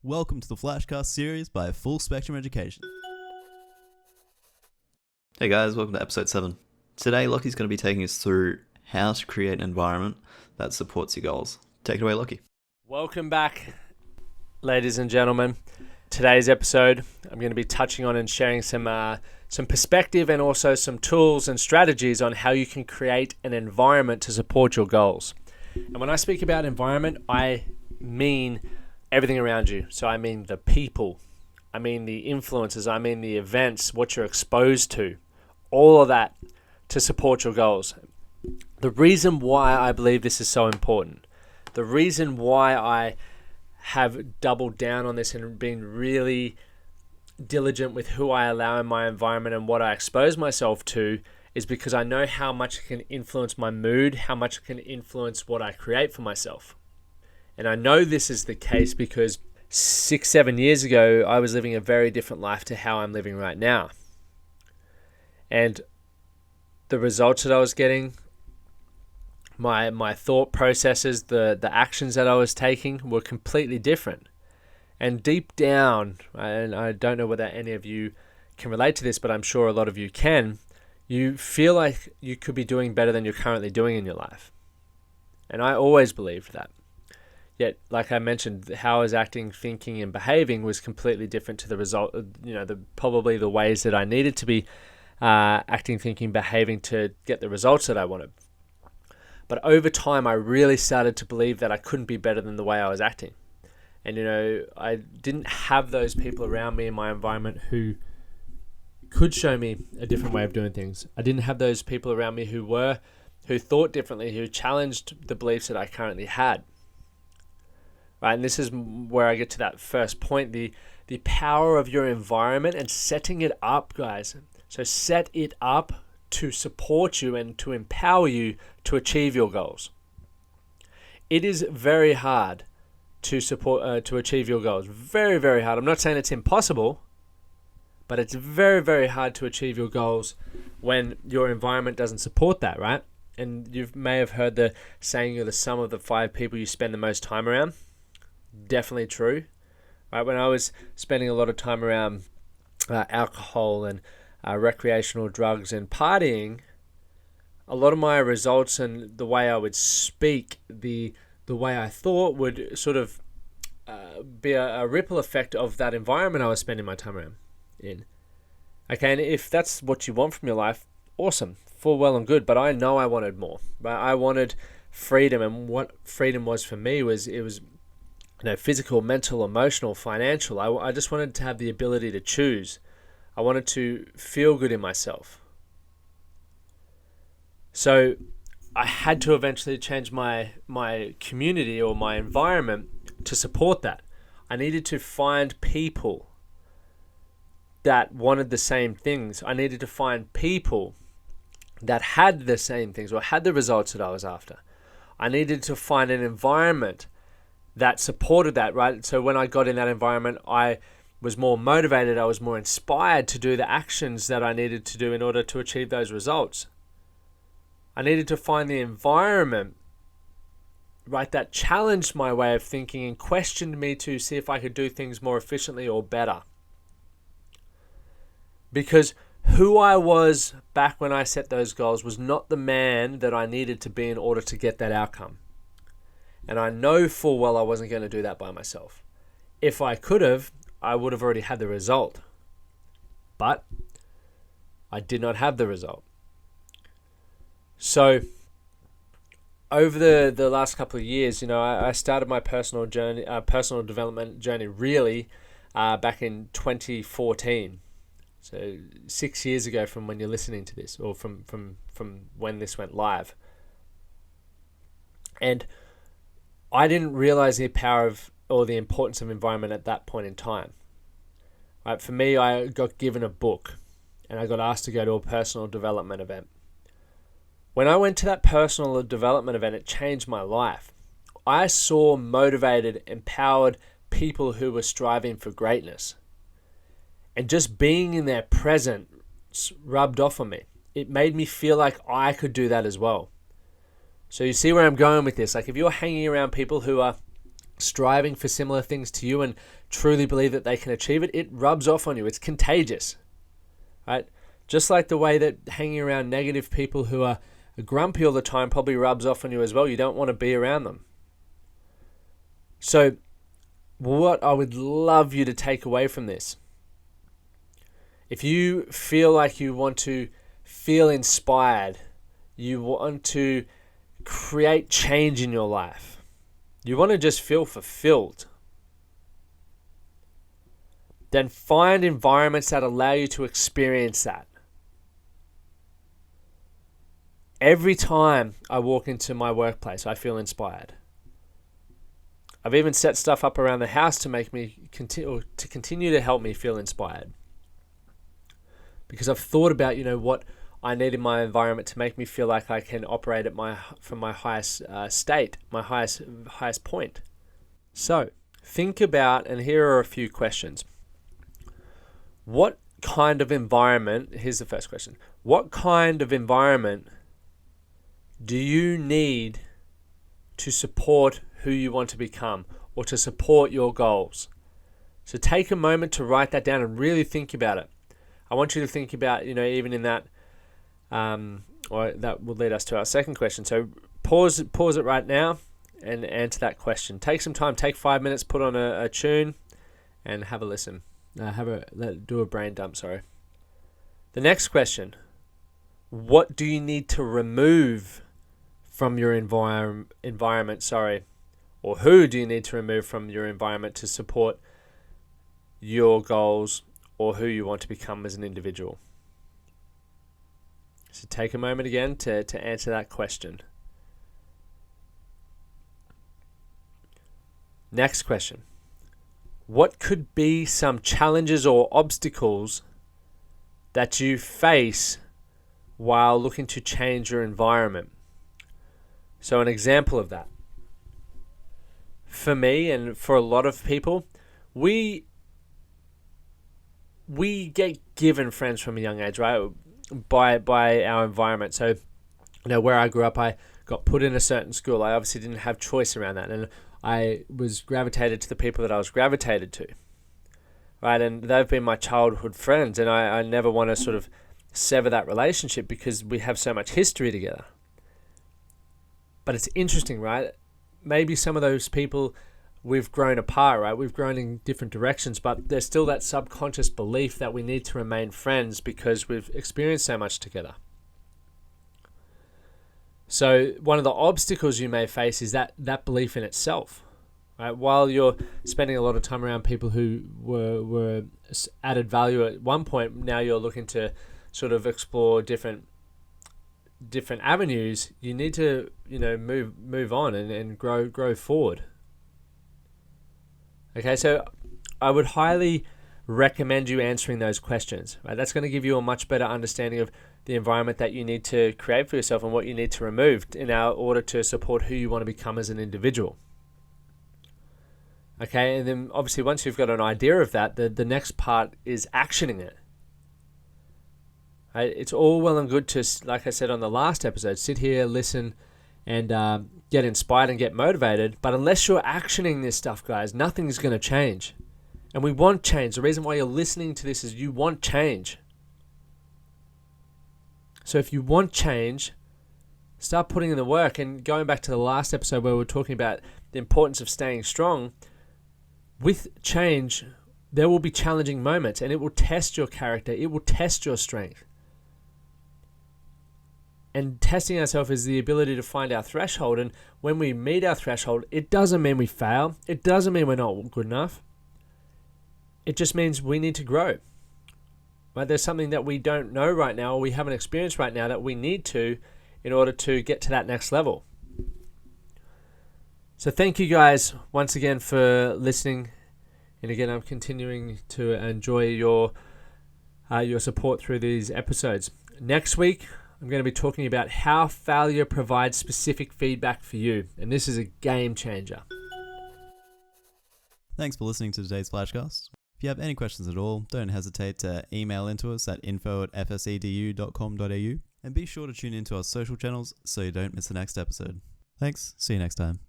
Welcome to the Flashcast series by Full Spectrum Education. Hey guys, welcome to episode 7. Today, Lachie's going to be taking us through how to create an environment that supports your goals. Take it away, Lachie. Welcome back, ladies and gentlemen. Today's episode, I'm going to be touching on and sharing some perspective and also some tools and strategies on how you can create an environment to support your goals. And when I speak about environment, I mean everything around you. So I mean the people, I mean the influences, I mean the events, what you're exposed to, all of that to support your goals. The reason why I believe this is so important, the reason why I have doubled down on this and been really diligent with who I allow in my environment and what I expose myself to is because I know how much it can influence my mood, how much it can influence what I create for myself. And I know this is the case because 6-7 years ago, I was living a very different life to how I'm living right now. And the results that I was getting, my thought processes, the actions that I was taking were completely different. And deep down, and I don't know whether any of you can relate to this, but I'm sure a lot of you can, you feel like you could be doing better than you're currently doing in your life. And I always believed that. Yet, like I mentioned, how I was acting, thinking, and behaving was completely different to the result, probably the ways that I needed to be acting, thinking, behaving to get the results that I wanted. But over time, I really started to believe that I couldn't be better than the way I was acting. And, I didn't have those people around me in my environment who could show me a different way of doing things. I didn't have those people around me who thought differently, who challenged the beliefs that I currently had. Right, and this is where I get to that first point, the power of your environment and setting it up, guys. So set it up to support you and to empower you to achieve your goals. It is very hard to achieve your goals. Very, very hard. I'm not saying it's impossible, but it's very, very hard to achieve your goals when your environment doesn't support that, right? And you may have heard the saying, you're the sum of the 5 people you spend the most time around. Definitely true. Right, when I was spending a lot of time around alcohol and recreational drugs and partying, a lot of my results and the way I would speak, the way I thought would sort of be a ripple effect of that environment I was spending my time around in. Okay, and if that's what you want from your life, awesome, full well and good. But I know I wanted more. Right, I wanted freedom, and what freedom was for me was physical, mental, emotional, financial. I just wanted to have the ability to choose. I wanted to feel good in myself. So I had to eventually change my community or my environment to support that. I needed to find people that wanted the same things. I needed to find people that had the same things or had the results that I was after. I needed to find an environment that supported that, right? So when I got in that environment, I was more motivated, I was more inspired to do the actions that I needed to do in order to achieve those results. I needed to find the environment, right, that challenged my way of thinking and questioned me to see if I could do things more efficiently or better. Because who I was back when I set those goals was not the man that I needed to be in order to get that outcome. And I know full well I wasn't going to do that by myself. If I could have, I would have already had the result. But I did not have the result. So over the last couple of years, I started my personal development journey really back in 2014. So 6 years ago from when you're listening to this, or from when this went live. And I didn't realize the power of or the importance of environment at that point in time. Right, for me, I got given a book and I got asked to go to a personal development event. When I went to that personal development event, it changed my life. I saw motivated, empowered people who were striving for greatness. And just being in their presence rubbed off on me. It made me feel like I could do that as well. So you see where I'm going with this. Like if you're hanging around people who are striving for similar things to you and truly believe that they can achieve it, it rubs off on you. It's contagious, right? Just like the way that hanging around negative people who are grumpy all the time probably rubs off on you as well. You don't want to be around them. So what I would love you to take away from this, if you feel like you want to feel inspired, you want to create change in your life, you want to just feel fulfilled, then find environments that allow you to experience that. Every time I walk into my workplace, I feel inspired. I've even set stuff up around the house to make me continue to help me feel inspired. Because I've thought about, what I need in my environment to make me feel like I can operate from my highest state, my highest point. So think about, and here are a few questions. What kind of environment, here's the first question. What kind of environment do you need to support who you want to become or to support your goals? So take a moment to write that down and really think about it. I want you to think about, even in that, or that will lead us to our second question. So pause it right now and answer that question. Take some time, take 5 minutes, put on a tune and have a listen. Do a brain dump, sorry. The next question, what do you need to remove from your environment, or who do you need to remove from your environment to support your goals or who you want to become as an individual? So take a moment again to answer that question. Next question. What could be some challenges or obstacles that you face while looking to change your environment? So an example of that. For me and for a lot of people, we get given friends from a young age, right? By our environment. So, where I grew up, I got put in a certain school. I obviously didn't have choice around that, and I was gravitated to the people that I was gravitated to, right? And they've been my childhood friends, and I never want to sort of sever that relationship because we have so much history together. But it's interesting, right? Maybe some of those people, we've grown apart, right? We've grown in different directions, but there's still that subconscious belief that we need to remain friends because we've experienced so much together. So one of the obstacles you may face is that belief in itself, right? While you're spending a lot of time around people who were added value at one point, now you're looking to sort of explore different avenues. You need to, move on and grow forward. Okay, so I would highly recommend you answering those questions, right? That's going to give you a much better understanding of the environment that you need to create for yourself and what you need to remove in order to support who you want to become as an individual. Okay, and then obviously once you've got an idea of that, the next part is actioning it. Right? It's all well and good to, like I said on the last episode, sit here, listen, and get inspired and get motivated. But unless you're actioning this stuff, guys, nothing's going to change. And we want change. The reason why you're listening to this is you want change. So if you want change, start putting in the work. And going back to the last episode where we were talking about the importance of staying strong, with change, there will be challenging moments and it will test your character. It will test your strength. And testing ourselves is the ability to find our threshold. And when we meet our threshold, it doesn't mean we fail. It doesn't mean we're not good enough. It just means we need to grow. Right? There's something that we don't know right now or we haven't experienced right now that we need to in order to get to that next level. So thank you guys once again for listening. And again, I'm continuing to enjoy your support through these episodes. Next week, I'm going to be talking about how failure provides specific feedback for you. And this is a game changer. Thanks for listening to today's Flashcast. If you have any questions at all, don't hesitate to email into us at info@fsedu.com.au and be sure to tune into our social channels so you don't miss the next episode. Thanks, see you next time.